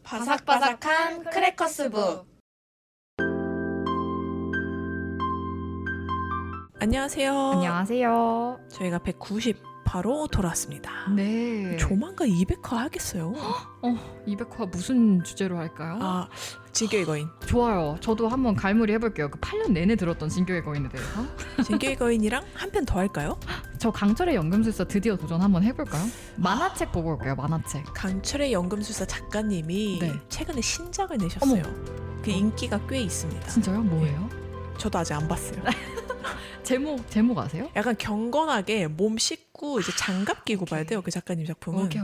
바삭바삭한 크래커스부. 안녕하세요. 안녕하세요. 저희가 190화로 돌아왔습니다. 네. 조만간 200화 하겠어요. 200화 무슨 주제로 할까요? 진격의 거인. 좋아요. 저도 한번 갈무리 해볼게요. 그 8년 내내 들었던 진격의 거인에 대해서. 진격의 거인이랑 한 편 더 할까요? 저 강철의 연금술사 드디어 도전 한번 해볼까요? 만화책 보고 올게요. 만화책. 강철의 연금술사 작가님이 네. 최근에 신작을 내셨어요. 그 인기가 꽤 있습니다. 진짜요? 뭐예요? 저도 아직 안 봤어요. 제목 아세요? 약간 경건하게 몸 씻고 이제 장갑 끼고 봐야 돼요. 그 작가님 작품은. 오케이.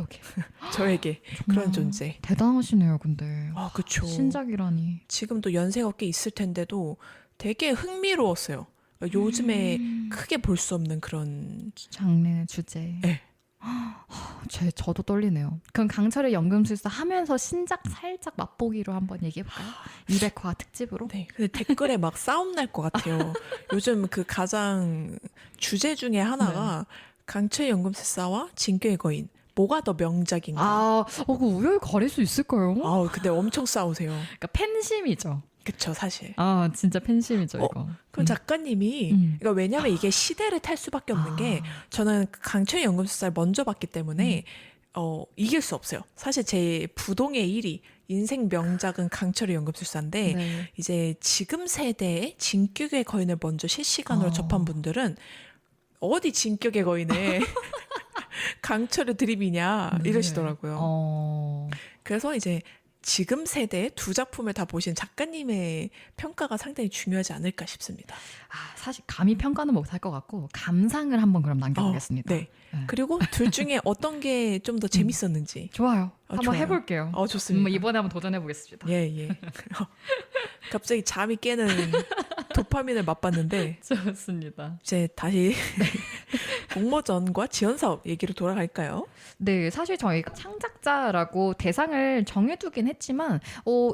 저에게 그런 존재. 대단하시네요, 근데. 그쵸. 신작이라니. 지금도 연세가 꽤 있을 텐데도 되게 흥미로웠어요. 그러니까 요즘에 크게 볼 수 없는 그런 장르 주제. 네. 저도 떨리네요. 그럼 강철의 연금술사 하면서 신작 살짝 맛보기로 한번 얘기해볼까요? 200화 특집으로? 네, 근데 댓글에 막 싸움 날 것 같아요. 요즘 그 가장 주제 중에 하나가 강철의 연금술사와 진격의 거인 뭐가 더 명작인가? 그 우열 가릴 수 있을까요? 근데 엄청 싸우세요. 그러니까 팬심이죠. 그쵸, 사실. 진짜 팬심이죠, 이거. 그럼 작가님이, 그러니까 왜냐면 이게 시대를 탈 수밖에 없는 게, 저는 강철의 연금술사를 먼저 봤기 때문에, 이길 수 없어요. 사실 제 부동의 1위, 인생 명작은 강철의 연금술사인데, 네. 이제 지금 세대의 진격의 거인을 먼저 실시간으로 접한 분들은, 어디 진격의 거인에 강철의 드립이냐, 이러시더라고요. 그래서 이제, 지금 세대의 두 작품을 다 보신 작가님의 평가가 상당히 중요하지 않을까 싶습니다. 사실 감히 평가는 못할 것 같고 감상을 한번 그럼 남겨보겠습니다. 네. 그리고 둘 중에 어떤 게 좀 더 재밌었는지. 좋아요. 한번 좋아요. 해볼게요. 좋습니다. 이번에 한번 도전해보겠습니다. 예. 갑자기 잠이 깨는 도파민을 맛봤는데 좋습니다. 이제 다시 공모전과 지원사업 얘기로 돌아갈까요? 네, 사실 저희가 창작자라고 대상을 정해두긴 했지만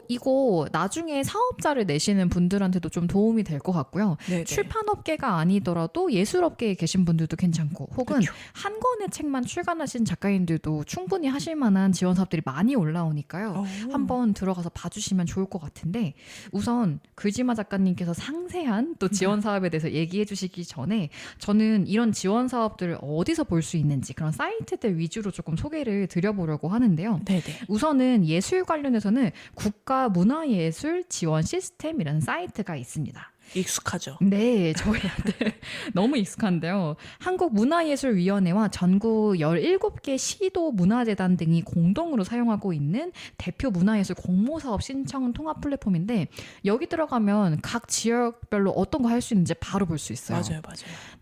이거 나중에 사업자를 내시는 분들한테도 좀 도움이 될 것 같고요. 네네. 출판업계가 아니더라도 예술업계에 계신 분들도 괜찮고 혹은 그쵸. 한 권의 책만 출간하신 작가님들도 충분히 하실 만한 지원 사업들이 많이 올라오니까요. 한번 들어가서 봐주시면 좋을 것 같은데 우선 글지마 작가님께서 상세한 또 지원 사업에 대해서 얘기해 주시기 전에 저는 이런 지원 사업들을 어디서 볼 수 있는지 그런 사이트들 위주로 조금 소개를 드려보려고 하는데요. 네네. 우선은 예술 관련해서는 국가문화예술 지원 시스템이라는 사이트가 있습니다. 익숙하죠. 네, 저희한테 너무 익숙한데요. 한국문화예술위원회와 전국 17개 시도 문화재단 등이 공동으로 사용하고 있는 대표 문화예술 공모사업 신청 통합 플랫폼인데 여기 들어가면 각 지역별로 어떤 거 할 수 있는지 바로 볼 수 있어요. 맞아요.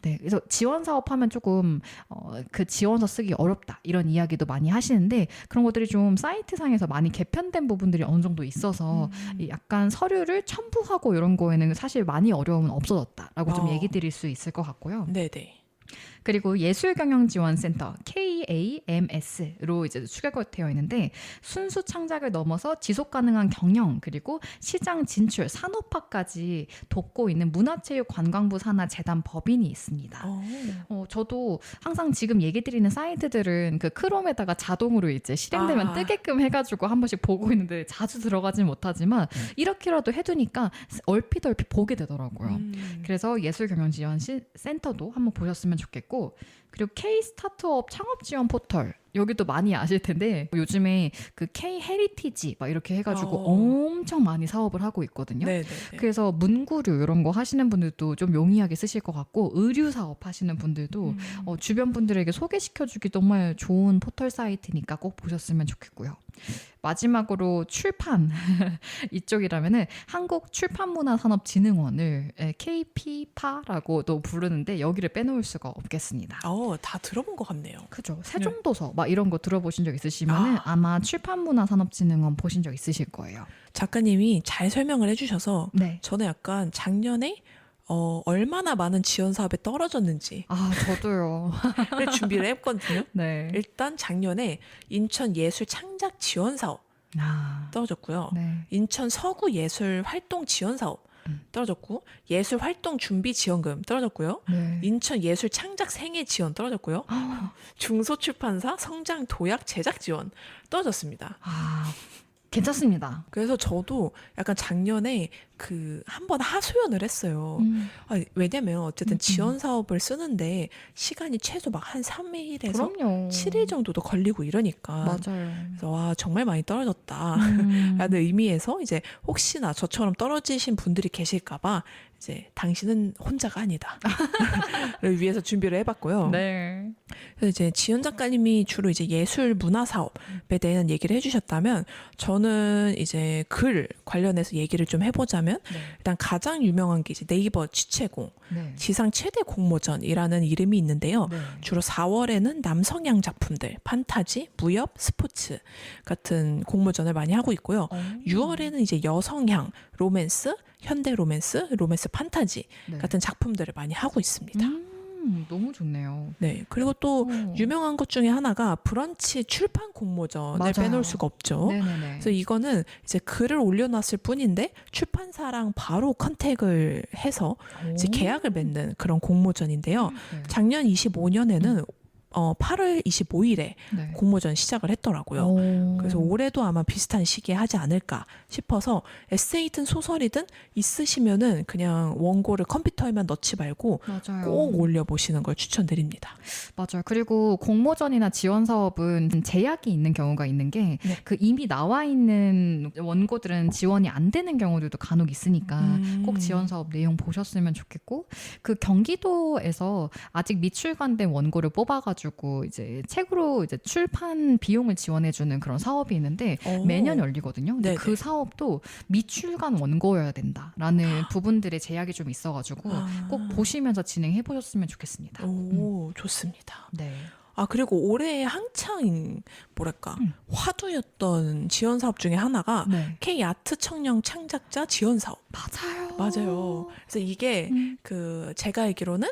네, 그래서 지원 사업 하면 조금 그 지원서 쓰기 어렵다 이런 이야기도 많이 하시는데 그런 것들이 좀 사이트상에서 많이 개편된 부분들이 어느 정도 있어서 약간 서류를 첨부하고 이런 거에는 사실 많이 어려움은 없어졌다라고 좀 얘기 드릴 수 있을 것 같고요. 네네. 그리고 예술경영지원센터 KAMS로 이제 추가되어 있는데 순수 창작을 넘어서 지속가능한 경영 그리고 시장 진출, 산업화까지 돕고 있는 문화체육관광부 산하 재단 법인이 있습니다. 저도 항상 지금 얘기 드리는 사이트들은 그 크롬에다가 자동으로 이제 실행되면 뜨게끔 해가지고 한 번씩 보고 있는데 자주 들어가진 못하지만 이렇게라도 해두니까 얼핏 보게 되더라고요. 그래서 예술경영지원센터도 한번 보셨으면 좋겠고 그리고 K-스타트업 창업지원 포털 여기도 많이 아실 텐데 요즘에 그 K-헤리티지 막 이렇게 해가지고 엄청 많이 사업을 하고 있거든요. 네네. 그래서 문구류 이런 거 하시는 분들도 좀 용이하게 쓰실 것 같고 의류 사업 하시는 분들도 주변 분들에게 소개시켜주기 정말 좋은 포털 사이트니까 꼭 보셨으면 좋겠고요. 마지막으로 출판 이쪽이라면은 한국출판문화산업진흥원을 KP파라고도 부르는데 여기를 빼놓을 수가 없겠습니다. 다 들어본 것 같네요. 그죠. 세종도서 막 이런 거 들어보신 적 있으시면은 아마 출판문화산업진흥원 보신 적 있으실 거예요. 작가님이 잘 설명을 해주셔서 네. 저는 약간 작년에 얼마나 많은 지원 사업에 떨어졌는지 저도요. 준비를 했거든요. 네. 일단 작년에 인천 예술 창작 지원 사업 떨어졌고요. 네. 인천 서구 예술 활동 지원 사업 떨어졌고 예술 활동 준비 지원금 떨어졌고요. 네. 인천 예술 창작 생애 지원 떨어졌고요. 중소출판사 성장 도약 제작 지원 떨어졌습니다. 괜찮습니다. 그래서 저도 약간 작년에 한번 하소연을 했어요. 왜냐면 어쨌든 지원 사업을 쓰는데 시간이 최소 막 한 3일에서 그럼요. 7일 정도도 걸리고 이러니까. 맞아요. 그래서 와, 정말 많이 떨어졌다. 라는 의미에서 이제 혹시나 저처럼 떨어지신 분들이 계실까봐 이제 당신은 혼자가 아니다. 를 위해서 준비를 해봤고요. 네. 그래서 이제 지연 작가님이 주로 이제 예술 문화 사업에 대한 얘기를 해주셨다면 저는 이제 글 관련해서 얘기를 좀 해보자면 네. 일단 가장 유명한 게 이제 네이버 취채공 네. 지상 최대 공모전이라는 이름이 있는데요. 네. 주로 4월에는 남성향 작품들, 판타지, 무협, 스포츠 같은 공모전을 많이 하고 있고요. 6월에는 이제 여성향, 로맨스, 현대 로맨스, 로맨스 판타지 네. 같은 작품들을 많이 하고 있습니다. 너무 좋네요. 네. 그리고 또 유명한 것 중에 하나가 브런치 출판 공모전을 맞아요. 빼놓을 수가 없죠. 네네네. 그래서 이거는 이제 글을 올려놨을 뿐인데 출판사랑 바로 컨택을 해서 이제 계약을 맺는 그런 공모전인데요. 네. 작년 25년에는 8월 25일에 네. 공모전 시작을 했더라고요. 그래서 올해도 아마 비슷한 시기에 하지 않을까 싶어서 에세이든 소설이든 있으시면은 그냥 원고를 컴퓨터에만 넣지 말고 맞아요. 꼭 올려보시는 걸 추천드립니다. 맞아요. 그리고 공모전이나 지원 사업은 제약이 있는 경우가 있는 게 그 이미 나와 있는 원고들은 지원이 안 되는 경우들도 간혹 있으니까 꼭 지원 사업 내용 보셨으면 좋겠고 그 경기도에서 아직 미출간된 원고를 뽑아가지고 이제 책으로 이제 출판 비용을 지원해주는 그런 사업이 있는데 매년 열리거든요. 근데 그 사업도 미출간 원고여야 된다라는 부분들의 제약이 좀 있어가지고 꼭 보시면서 진행해 보셨으면 좋겠습니다. 오, 좋습니다. 네. 아, 그리고 올해 한창 뭐랄까 화두였던 지원 사업 중에 하나가 K 아트 청년 창작자 지원 사업. 맞아요. 그래서 이게 제가 알기로는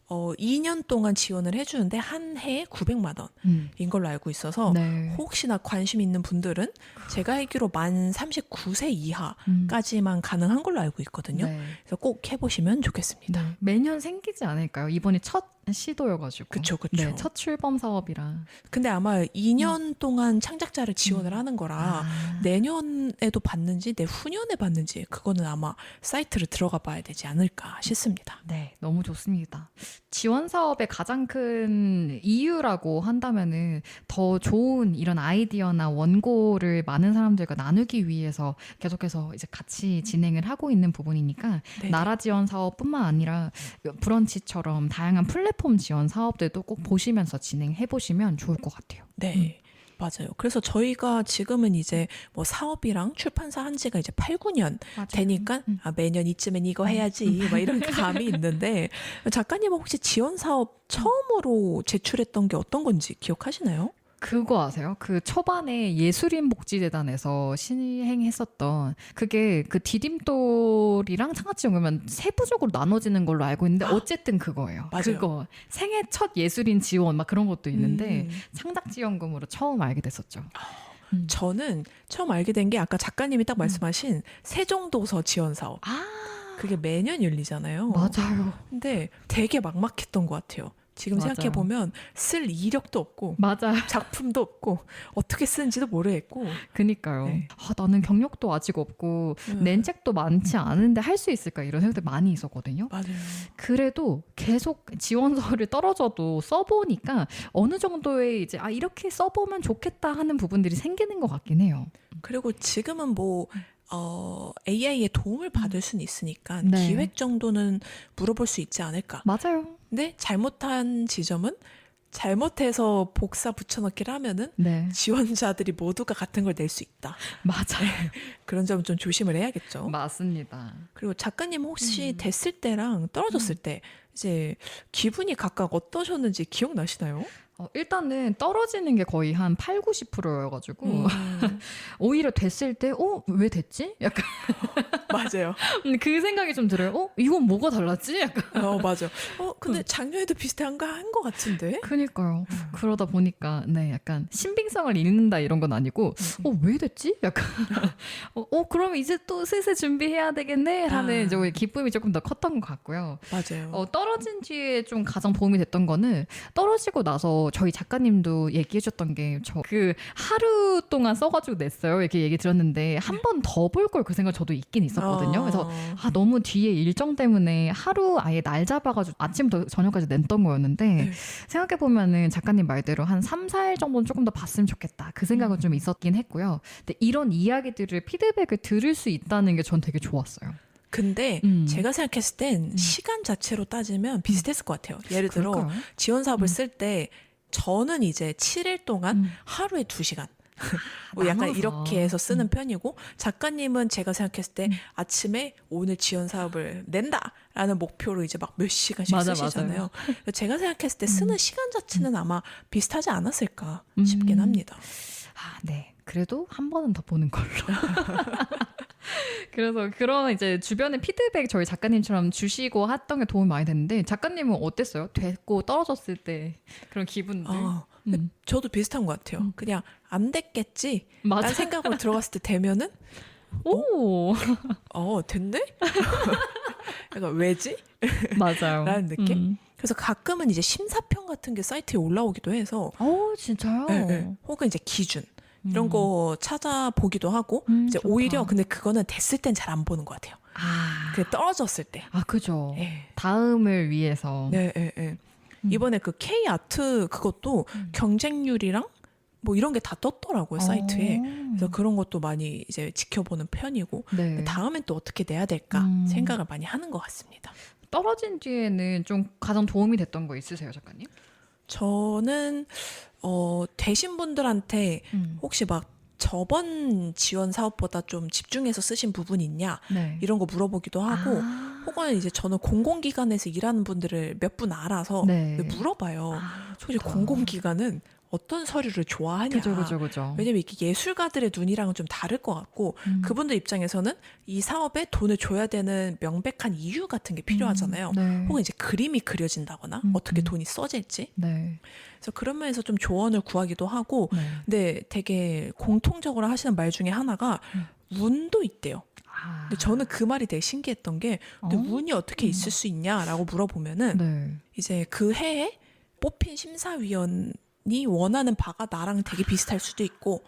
2년 동안 지원을 해주는데 한 해에 900만 원인 걸로 알고 있어서 혹시나 관심 있는 분들은 제가 알기로 만 39세 이하까지만 가능한 걸로 알고 있거든요. 그래서 꼭 해보시면 좋겠습니다. 매년 생기지 않을까요? 이번이 첫 시도여가지고. 그쵸. 네, 첫 출범 사업이라. 근데 아마 2년 동안 창작자를 지원을 하는 거라 내년에도 받는지 내후년에 받는지 그거는 아마 사이트를 들어가 봐야 되지 않을까 싶습니다. 네, 너무 좋습니다. 지원 사업의 가장 큰 이유라고 한다면은 더 좋은 이런 아이디어나 원고를 많은 사람들과 나누기 위해서 계속해서 이제 같이 진행을 하고 있는 부분이니까 나라 지원 사업뿐만 아니라 브런치처럼 다양한 플랫폼 지원 사업들도 꼭 보시면서 진행해 보시면 좋을 것 같아요. 네. 맞아요. 그래서 저희가 지금은 이제 뭐 사업이랑 출판사 한 지가 이제 8, 9년 되니까 매년 이쯤엔 이거 해야지 막 이런 감이 있는데 작가님은 혹시 지원 사업 처음으로 제출했던 게 어떤 건지 기억하시나요? 그거 아세요? 그 초반에 예술인 복지재단에서 시행했었던 그게 그 디딤돌이랑 창아찌 연구면 세부적으로 나눠지는 걸로 알고 있는데 어쨌든 그거예요. 맞아요. 그거 생애 첫 예술인 지원 막 그런 것도 있는데 창작지원금으로 처음 알게 됐었죠. 저는 처음 알게 된 게 아까 작가님이 딱 말씀하신 세종도서 지원 사업. 그게 매년 열리잖아요. 맞아요. 근데 되게 막막했던 것 같아요. 지금 생각해보면 쓸 이력도 없고 맞아요. 작품도 없고 어떻게 쓰는지도 모르겠고 그니까요. 나는 경력도 아직 없고 낸 책도 많지 않은데 할 수 있을까 이런 생각들 많이 있었거든요. 맞아요. 그래도 계속 지원서를 떨어져도 써보니까 어느 정도의 이제 이렇게 써보면 좋겠다 하는 부분들이 생기는 것 같긴 해요. 그리고 지금은 뭐 AI의 도움을 받을 수는 있으니까 기획 정도는 물어볼 수 있지 않을까. 맞아요. 근데 잘못한 지점은 잘못해서 복사 붙여넣기를 하면은 지원자들이 모두가 같은 걸 낼 수 있다. 맞아요. 그런 점은 좀 조심을 해야겠죠. 맞습니다. 그리고 작가님 혹시 됐을 때랑 떨어졌을 때 이제 기분이 각각 어떠셨는지 기억나시나요? 일단은 떨어지는 게 거의 한 8, 90%여가지고 오히려 됐을 때 왜 됐지? 약간 맞아요. 그 생각이 좀 들어요. 이건 뭐가 달랐지? 약간 맞아. 근데 작년에도 비슷한 거 한 것 같은데? 그니까요. 그러다 보니까 약간 신빙성을 잃는다 이런 건 아니고 왜 됐지? 약간 그럼 이제 또 슬슬 준비해야 되겠네 라는 이제 기쁨이 조금 더 컸던 것 같고요. 맞아요. 떨어진 뒤에 좀 가장 도움이 됐던 거는 떨어지고 나서 그래서 저희 작가님도 얘기해줬던 게 저 그 하루 동안 써가지고 냈어요. 이렇게 얘기 들었는데 한 번 더 볼 걸 그 생각 저도 있긴 있었거든요. 그래서 너무 뒤에 일정 때문에 하루 아예 날 잡아가지고 아침부터 저녁까지 냈던 거였는데 생각해보면은 작가님 말대로 한 3, 4일 정도는 조금 더 봤으면 좋겠다. 그 생각은 좀 있었긴 했고요. 근데 이런 이야기들을 피드백을 들을 수 있다는 게 전 되게 좋았어요. 근데 제가 생각했을 땐 시간 자체로 따지면 비슷했을 것 같아요. 예를 들어 그럴까요? 지원 사업을 쓸 때 저는 이제 7일 동안 하루에 2시간 뭐 약간 나눠서. 이렇게 해서 쓰는 편이고 작가님은 제가 생각했을 때 아침에 오늘 지원 사업을 낸다라는 목표로 이제 막 몇 시간씩 맞아, 쓰시잖아요. 제가 생각했을 때 쓰는 시간 자체는 아마 비슷하지 않았을까 싶긴 합니다. 네. 그래도 한 번은 더 보는 걸로. 그래서 그런 이제 주변에 피드백 저희 작가님처럼 주시고 했던 게 도움이 많이 됐는데 작가님은 어땠어요? 됐고 떨어졌을 때 그런 기분들. 저도 비슷한 것 같아요. 그냥 안 됐겠지 맞아. 라는 생각으로 들어갔을 때 되면은 오, 됐네? 약간 왜지? 맞아요. 라는 느낌? 그래서 가끔은 이제 심사평 같은 게 사이트에 올라오기도 해서 진짜요? 네. 혹은 이제 기준 이런 거 찾아보기도 하고 이제 좋다. 오히려 근데 그거는 됐을 땐 잘 안 보는 것 같아요. 그 떨어졌을 때. 그죠. 예. 다음을 위해서. 네, 네, 네. 이번에 그 K 아트 그것도 경쟁률이랑 뭐 이런 게 다 떴더라고요 사이트에. 그래서 그런 것도 많이 이제 지켜보는 편이고 네. 다음엔 또 어떻게 내야 될까 생각을 많이 하는 것 같습니다. 떨어진 뒤에는 좀 가장 도움이 됐던 거 있으세요, 작가님? 저는 되신 분들한테 혹시 막 저번 지원 사업보다 좀 집중해서 쓰신 부분 있냐 네. 이런 거 물어보기도 하고 혹은 이제 저는 공공기관에서 일하는 분들을 몇 분 알아서 네. 물어봐요. 혹시 좋다. 공공기관은 어떤 서류를 좋아하냐. 그죠. 왜냐면 이게 예술가들의 눈이랑은 좀 다를 것 같고 그분들 입장에서는 이 사업에 돈을 줘야 되는 명백한 이유 같은 게 필요하잖아요. 네. 혹은 이제 그림이 그려진다거나 어떻게 돈이 써질지. 네. 그래서 그런 면에서 좀 조언을 구하기도 하고 네. 근데 되게 공통적으로 하시는 말 중에 하나가 운도 있대요. 근데 저는 그 말이 되게 신기했던 게 근데 운이 어떻게 있을 수 있냐라고 물어보면은 네. 이제 그 해에 뽑힌 심사위원이 원하는 바가 나랑 되게 비슷할 수도 있고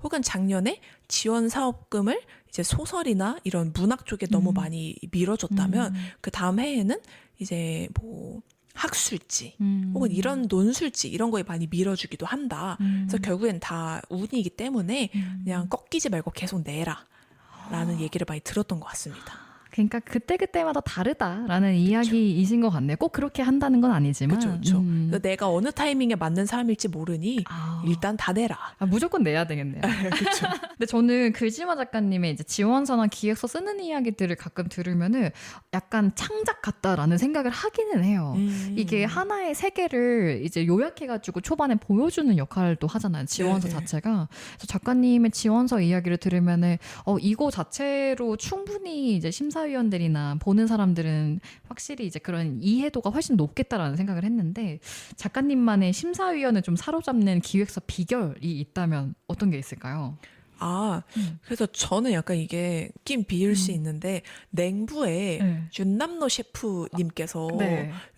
혹은 작년에 지원 사업금을 이제 소설이나 이런 문학 쪽에 너무 많이 밀어줬다면 그 다음 해에는 이제 뭐 학술지 혹은 이런 논술지 이런 거에 많이 밀어주기도 한다. 그래서 결국엔 다 운이기 때문에 그냥 꺾이지 말고 계속 내라 라는 얘기를 많이 들었던 것 같습니다. 그러니까 그때그때마다 다르다라는 이야기이신 것 같네요. 꼭 그렇게 한다는 건 아니지만. 그렇죠. 내가 어느 타이밍에 맞는 사람일지 모르니 일단 다 내라. 무조건 내야 되겠네요. 그렇죠. 근데 저는 글지마 작가님의 이제 지원서나 기획서 쓰는 이야기들을 가끔 들으면은 약간 창작 같다라는 생각을 하기는 해요. 이게 하나의 세계를 이제 요약해가지고 초반에 보여주는 역할도 하잖아요. 지원서 자체가. 그래서 작가님의 지원서 이야기를 들으면은 이거 자체로 충분히 이제 심사위원들이나 보는 사람들은 확실히 이제 그런 이해도가 훨씬 높겠다라는 생각을 했는데 작가님만의 심사위원을 좀 사로잡는 기획서 비결이 있다면 어떤 게 있을까요? 그래서 저는 약간 이게 웃긴 비일 수 있는데 냉부에 윤남노 셰프님께서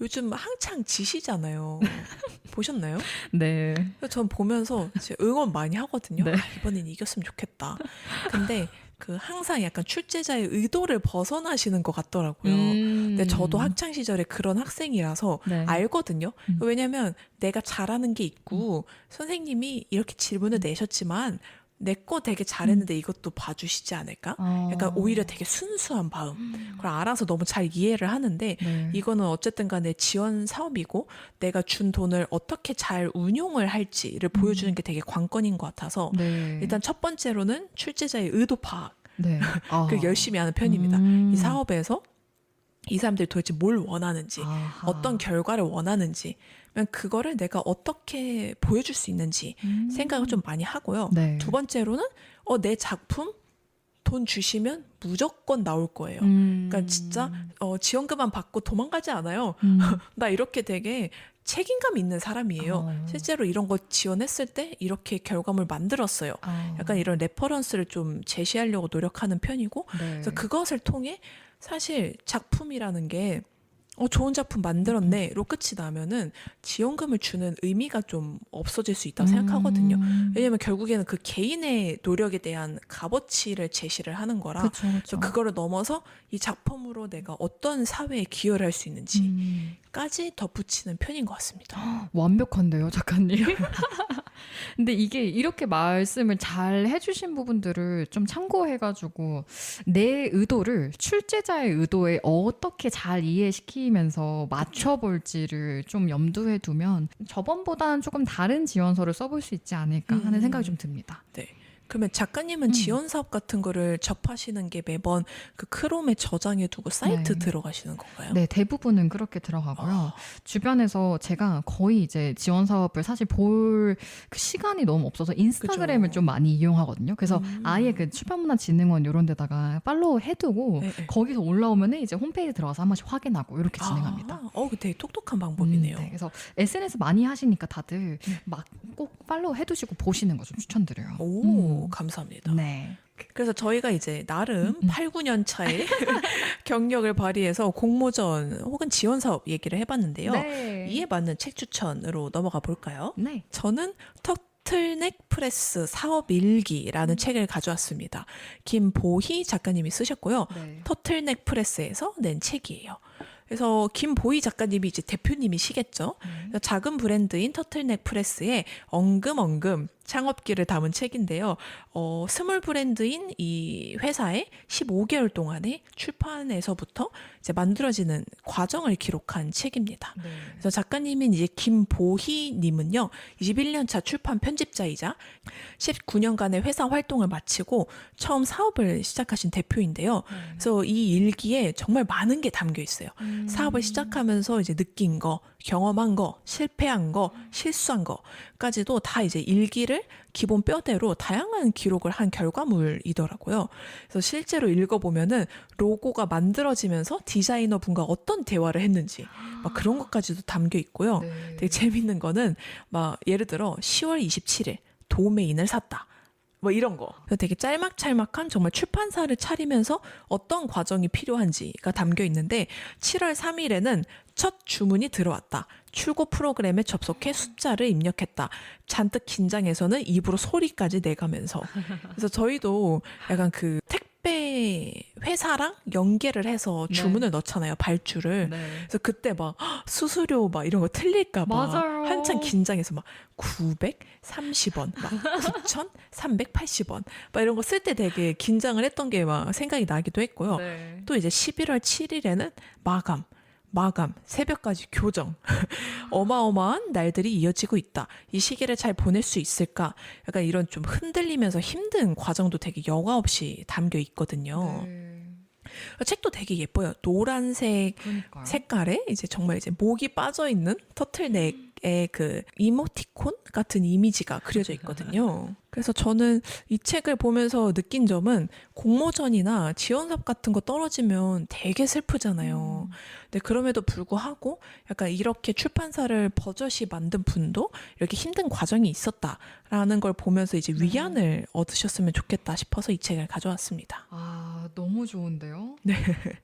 요즘 한창 지시잖아요. 보셨나요? 네. 그래서 전 보면서 응원 많이 하거든요. 네. 이번엔 이겼으면 좋겠다. 근데 그 항상 약간 출제자의 의도를 벗어나시는 것 같더라고요. 근데 저도 학창 시절에 그런 학생이라서 알거든요. 왜냐면 내가 잘하는 게 있고 선생님이 이렇게 질문을 내셨지만 내 거 되게 잘했는데 이것도 봐주시지 않을까? 약간 오히려 되게 순수한 마음. 그걸 알아서 너무 잘 이해를 하는데 이거는 어쨌든 간에 지원 사업이고 내가 준 돈을 어떻게 잘 운용을 할지를 보여주는 게 되게 관건인 것 같아서 일단 첫 번째로는 출제자의 의도 파악. 그 열심히 하는 편입니다. 이 사업에서 이 사람들이 도대체 뭘 원하는지 어떤 결과를 원하는지 그거를 내가 어떻게 보여줄 수 있는지 생각을 좀 많이 하고요. 두 번째로는 내 작품 돈 주시면 무조건 나올 거예요. 그러니까 진짜 지원금만 받고 도망가지 않아요. 나 이렇게 되게 책임감 있는 사람이에요. 실제로 이런 거 지원했을 때 이렇게 결과물 만들었어요. 약간 이런 레퍼런스를 좀 제시하려고 노력하는 편이고 그래서 그것을 통해 사실 작품이라는 게 좋은 작품 만들었네로 끝이 나면은 지원금을 주는 의미가 좀 없어질 수 있다고 생각하거든요. 왜냐면 결국에는 그 개인의 노력에 대한 값어치를 제시를 하는 거라 그쵸, 그래서 그쵸. 그거를 넘어서 이 작품으로 내가 어떤 사회에 기여를 할 수 있는지까지 덧붙이는 편인 것 같습니다. 완벽한데요, 작가님. 근데 이게 이렇게 말씀을 잘 해주신 부분들을 좀 참고해가지고 내 의도를 출제자의 의도에 어떻게 잘 이해시키면서 맞춰볼지를 좀 염두에 두면 저번보다는 조금 다른 지원서를 써볼 수 있지 않을까 하는 생각이 좀 듭니다. 네. 그러면 작가님은 지원 사업 같은 거를 접하시는 게 매번 그 크롬에 저장해 두고 사이트 네. 들어가시는 건가요? 네, 대부분은 그렇게 들어가고요. 주변에서 제가 거의 이제 지원 사업을 사실 볼 그 시간이 너무 없어서 인스타그램을 그죠. 좀 많이 이용하거든요. 그래서 아예 그 출판문화진흥원 이런 데다가 팔로우 해두고 네, 네. 거기서 올라오면 이제 홈페이지 들어가서 한 번씩 확인하고 이렇게 진행합니다. 그 되게 똑똑한 방법이네요. 네, 그래서 SNS 많이 하시니까 다들 막 꼭 팔로우 해두시고 보시는 거 좀 추천드려요. 감사합니다. 네. 그래서 저희가 이제 나름 8, 9년 차의 경력을 발휘해서 공모전 혹은 지원 사업 얘기를 해봤는데요. 네. 이에 맞는 책 추천으로 넘어가 볼까요? 네. 저는 터틀넥 프레스 사업 일기라는 책을 가져왔습니다. 김보희 작가님이 쓰셨고요. 네. 터틀넥 프레스에서 낸 책이에요. 그래서 김보희 작가님이 이제 대표님이시겠죠. 그래서 작은 브랜드인 터틀넥 프레스의 엉금엉금 창업기를 담은 책인데요. 스몰 브랜드인 이 회사의 15개월 동안의 출판에서부터 이제 만들어지는 과정을 기록한 책입니다. 네. 그래서 작가님인 이제 김보희님은요, 21년 차 출판 편집자이자 19년간의 회사 활동을 마치고 처음 사업을 시작하신 대표인데요. 그래서 이 일기에 정말 많은 게 담겨 있어요. 사업을 시작하면서 이제 느낀 거, 경험한 거, 실패한 거, 실수한 거까지도 다 이제 일기를 기본 뼈대로 다양한 기록을 한 결과물이더라고요. 그래서 실제로 읽어보면은 로고가 만들어지면서 디자이너 분과 어떤 대화를 했는지 막 그런 것까지도 담겨 있고요. 네. 되게 재밌는 거는 막 예를 들어 10월 27일 도메인을 샀다. 뭐 이런 거. 되게 짤막짤막한 정말 출판사를 차리면서 어떤 과정이 필요한지가 담겨 있는데 7월 3일에는 첫 주문이 들어왔다. 출고 프로그램에 접속해 숫자를 입력했다. 잔뜩 긴장해서는 입으로 소리까지 내가면서. 그래서 저희도 약간 그 택배 회사랑 연계를 해서 주문을 넣잖아요. 발주를. 네. 그래서 그때 막 수수료 막 이런 거 틀릴까 봐 맞아요. 한참 긴장해서 막 930원, 막 9,380원 막 이런 거 쓸 때 되게 긴장을 했던 게 막 생각이 나기도 했고요. 네. 또 이제 11월 7일에는 마감, 새벽까지 교정. 어마어마한 날들이 이어지고 있다. 이 시기를 잘 보낼 수 있을까? 약간 이런 좀 흔들리면서 힘든 과정도 되게 여과 없이 담겨 있거든요. 네. 책도 되게 예뻐요. 노란색 그러니까요. 색깔에 이제 정말 이제 목이 빠져 있는 터틀넥의 그 이모티콘 같은 이미지가 그려져 있거든요. 그래서 저는 이 책을 보면서 느낀 점은 공모전이나 지원사업 같은 거 떨어지면 되게 슬프잖아요. 근데 그럼에도 불구하고 약간 이렇게 출판사를 버젓이 만든 분도 이렇게 힘든 과정이 있었다라는 걸 보면서 이제 위안을 얻으셨으면 좋겠다 싶어서 이 책을 가져왔습니다. 아, 너무 좋은데요? 네.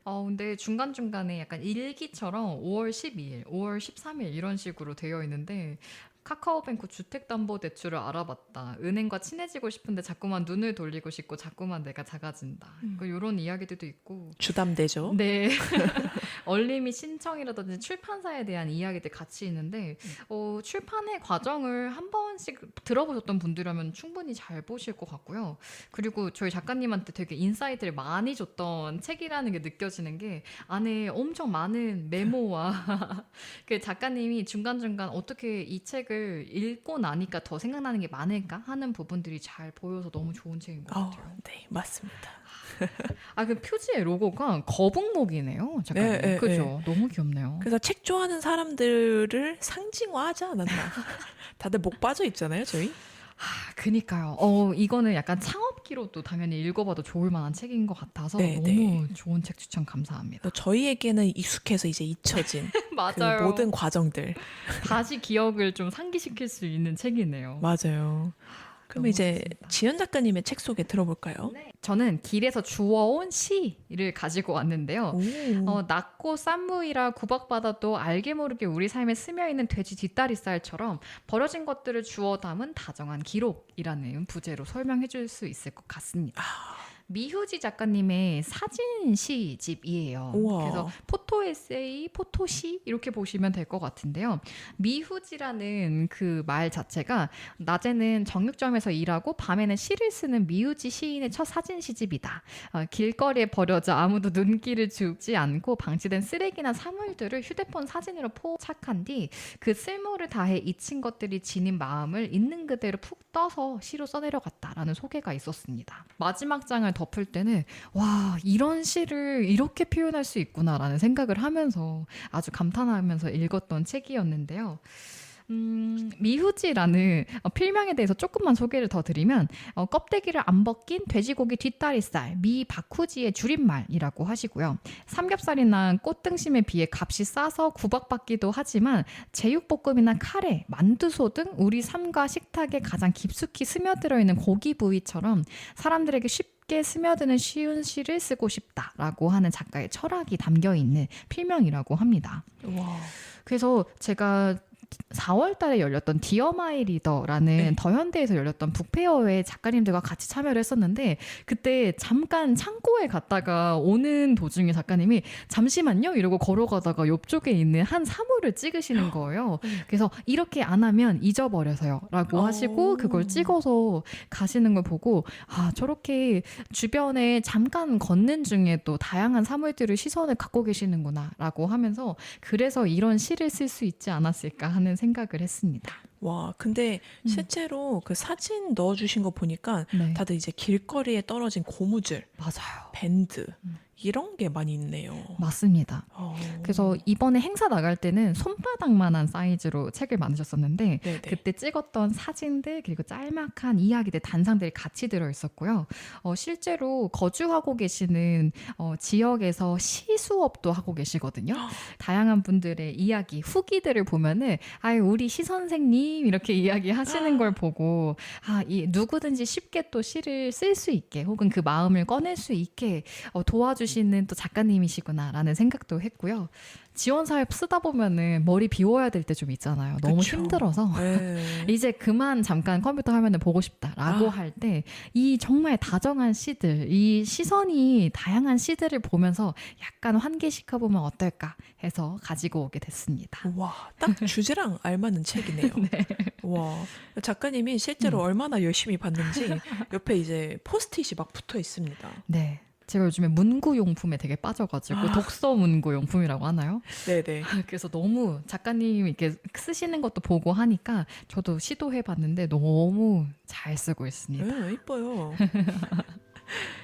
근데 중간중간에 약간 일기처럼 5월 12일, 5월 13일 이런 식으로 되어 있는데 카카오뱅크 주택담보대출을 알아봤다. 은행과 친해지고 싶은데 자꾸만 눈을 돌리고 싶고 자꾸만 내가 작아진다. 이런 이야기들도 있고. 주담대죠. 네. 얼림이 신청이라든지 출판사에 대한 이야기들 같이 있는데 출판의 과정을 한 번씩 들어보셨던 분들이라면 충분히 잘 보실 것 같고요. 그리고 저희 작가님한테 되게 인사이트를 많이 줬던 책이라는 게 느껴지는 게 안에 엄청 많은 메모와 그 작가님이 중간중간 어떻게 이 책을 읽고 나니까 더 생각나는 게 많을까 하는 부분들이 잘 보여서 너무 좋은 책인 것 같아요. 네, 맞습니다. 그 표지의 로고가 거북목이네요. 작가님. 네, 그죠? 너무 귀엽네요. 그래서 책 좋아하는 사람들을 상징화하지 않았나. 다들 목 빠져 있잖아요, 저희. 그니까요. 이거는 약간 창업기로도 당연히 읽어봐도 좋을 만한 책인 것 같아서 네, 너무 좋은 책 추천 감사합니다. 저희에게는 익숙해서 이제 잊혀진 맞아요. 그 모든 과정들. 다시 기억을 좀 상기시킬 수 있는 책이네요. 맞아요. 그럼 너무 이제 좋습니다. 지연 작가님의 책 소개 들어볼까요? 네. 저는 길에서 주워온 시를 가지고 왔는데요. 오. 낮고 쌈무이라 구박받아도 알게 모르게 우리 삶에 스며있는 돼지 뒷다리살처럼 버려진 것들을 주워 담은 다정한 기록이라는 부제로 설명해 줄 수 있을 것 같습니다. 미후지 작가님의 사진 시집이에요. 우와. 그래서 포토 에세이, 포토시 이렇게 보시면 될 것 같은데요. 미후지라는 그 말 자체가 낮에는 정육점에서 일하고 밤에는 시를 쓰는 미후지 시인의 첫 사진 시집이다. 길거리에 버려져 아무도 눈길을 주지 않고 방치된 쓰레기나 사물들을 휴대폰 사진으로 포착한 뒤 그 쓸모를 다해 잊힌 것들이 지닌 마음을 있는 그대로 푹 떠서 시로 써내려갔다라는 소개가 있었습니다. 마지막 장을 덮을 때는 와, 이런 시를 이렇게 표현할 수 있구나라는 생각을 하면서 아주 감탄하면서 읽었던 책이었는데요. 미후지라는 필명에 대해서 조금만 소개를 더 드리면 껍데기를 안 벗긴 돼지고기 뒷다리살, 미바쿠지의 줄임말이라고 하시고요. 삼겹살이나 꽃등심에 비해 값이 싸서 구박받기도 하지만 제육볶음이나 카레, 만두소 등 우리 삶과 식탁에 가장 깊숙이 스며들어 있는 고기 부위처럼 사람들에게 쉽게 스며드는 쉬운 시를 쓰고 싶다라고 하는 작가의 철학이 담겨 있는 필명이라고 합니다. 와. 그래서 제가 4월 달에 열렸던 디어 마이 리더라는 네. 더현대에서 열렸던 북페어에 작가님들과 같이 참여를 했었는데 그때 잠깐 창고에 갔다가 오는 도중에 작가님이 잠시만요 이러고 걸어가다가 옆쪽에 있는 한 사물을 찍으시는 거예요. 그래서 이렇게 안 하면 잊어버려서요 라고 하시고 그걸 찍어서 가시는 걸 보고 아, 저렇게 주변에 잠깐 걷는 중에도 다양한 사물들을 시선을 갖고 계시는구나 라고 하면서 그래서 이런 시를 쓸 수 있지 않았을까 하는 생각을 했습니다. 와, 근데 실제로 그 사진 넣어주신 거 보니까 네. 다들 이제 길거리에 떨어진 고무줄, 맞아요. 밴드 이런 게 많이 있네요. 맞습니다. 어. 그래서 이번에 행사 나갈 때는 손바닥만한 사이즈로 책을 만드셨었는데 네네. 그때 찍었던 사진들 그리고 짤막한 이야기들 단상들이 같이 들어있었고요. 실제로 거주하고 계시는 지역에서 시 수업도 하고 계시거든요. 다양한 분들의 이야기 후기들을 보면은 아유 우리 시 선생님 이렇게 이야기하시는 걸 보고 이 누구든지 쉽게 또 시를 쓸 수 있게 혹은 그 마음을 꺼낼 수 있게 도와주시는 또 작가님이시구나라는 생각도 했고요. 지원 사업 쓰다 보면은 머리 비워야 될 때 좀 있잖아요. 너무 그쵸. 힘들어서 네. 이제 그만 잠깐 컴퓨터 화면을 보고 싶다라고 할 때 이 정말 다정한 시들, 이 시선이 다양한 시들을 보면서 약간 환기시켜 보면 어떨까 해서 가지고 오게 됐습니다. 와, 딱 주제랑 알맞는 책이네요. 네. 와, 작가님이 실제로 얼마나 열심히 봤는지 옆에 이제 포스트잇이 막 붙어 있습니다. 네. 제가 요즘에 문구용품에 되게 빠져가지고 독서 문구용품이라고 하나요? 네네. 그래서 너무 작가님 이렇게 쓰시는 것도 보고 하니까 저도 시도해봤는데 너무 잘 쓰고 있습니다. 네, 이뻐요.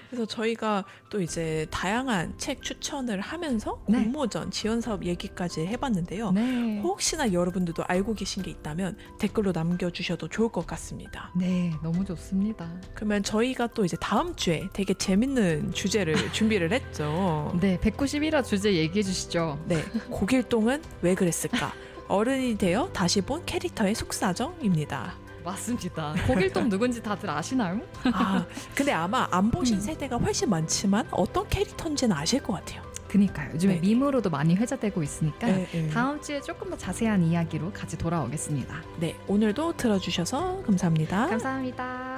그래서 저희가 또 이제 다양한 책 추천을 하면서 네. 공모전 지원 사업 얘기까지 해봤는데요. 네. 혹시나 여러분들도 알고 계신 게 있다면 댓글로 남겨주셔도 좋을 것 같습니다. 네, 너무 좋습니다. 그러면 저희가 또 이제 다음 주에 되게 재밌는 주제를 준비를 했죠. 네, 191화 주제 얘기해 주시죠. 네, 고길동은 왜 그랬을까? 어른이 되어 다시 본 캐릭터의 속사정입니다. 맞습니다. 고길동 누군지 다들 아시나요? 아, 근데 아마 안 보신 세대가 훨씬 많지만 어떤 캐릭터인지는 아실 것 같아요. 그니까요. 요즘에 네. 밈으로도 많이 회자되고 있으니까 네. 다음 주에 조금 더 자세한 이야기로 같이 돌아오겠습니다. 네, 오늘도 들어주셔서 감사합니다. 감사합니다.